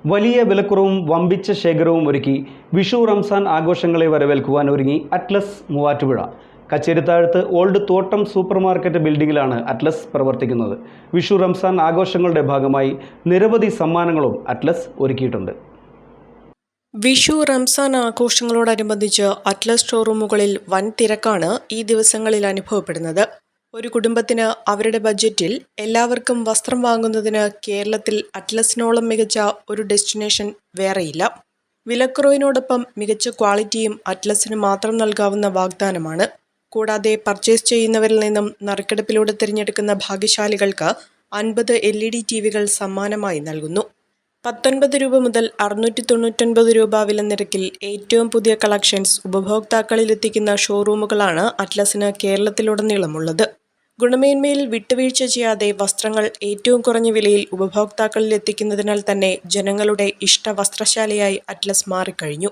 വലിയ വിലക്കുറവും വമ്പിച്ച ശേഖരവും ഒരുക്കി വിഷു റംസാൻ ആഘോഷങ്ങളെ വരവേൽക്കുവാൻ ഒരുങ്ങി അറ്റ്ലസ് മൂവാറ്റുപുഴ. കച്ചേരിത്താഴത്ത് ഓൾഡ് തോട്ടം സൂപ്പർ മാർക്കറ്റ് ബിൽഡിംഗിലാണ് അറ്റ്ലസ് പ്രവർത്തിക്കുന്നത്. വിഷു റംസാൻ ആഘോഷങ്ങളുടെ ഭാഗമായി നിരവധി സമ്മാനങ്ങളും അറ്റ്ലസ് ഒരുക്കിയിട്ടുണ്ട്. വിഷു റംസാൻ ആഘോഷങ്ങളോടനുബന്ധിച്ച് അറ്റ്ലസ് ഷോറൂമുകളിൽ വൻ തിരക്കാണ് ഈ ദിവസങ്ങളിൽ അനുഭവപ്പെടുന്നത്. ഒരു കുടുംബത്തിന് അവരുടെ ബഡ്ജറ്റിൽ എല്ലാവർക്കും വസ്ത്രം വാങ്ങുന്നതിന് കേരളത്തിൽ അറ്റ്ലസിനോളം മികച്ച ഒരു ഡെസ്റ്റിനേഷൻ വേറെയില്ല. വിലക്കുറവിനോടൊപ്പം മികച്ച ക്വാളിറ്റിയും അറ്റ്ലസിന് മാത്രം നൽകാവുന്ന വാഗ്ദാനമാണ്. കൂടാതെ പർച്ചേസ് ചെയ്യുന്നവരിൽ നിന്നും നറുക്കെടുപ്പിലൂടെ തിരഞ്ഞെടുക്കുന്ന ഭാഗ്യശാലികൾക്ക് 50 LED TVകൾ സമ്മാനമായി നൽകുന്നു. 19 രൂപ മുതൽ 699 രൂപ വില നിരക്കിൽ ഏറ്റവും പുതിയ കളക്ഷൻസ് ഉപഭോക്താക്കളിലെത്തിക്കുന്ന ഷോറൂമുകളാണ് അറ്റ്ലസിന് കേരളത്തിലുടനീളമുള്ളത്. ഗുണമേന്മയിൽ വിട്ടുവീഴ്ച ചെയ്യാതെ വസ്ത്രങ്ങൾ ഏറ്റവും കുറഞ്ഞ വിലയിൽ ഉപഭോക്താക്കളിൽ എത്തിക്കുന്നതിനാൽ തന്നെ ജനങ്ങളുടെ ഇഷ്ട വസ്ത്രശാലയായി അറ്റ്ലസ് മാറിക്കഴിഞ്ഞു.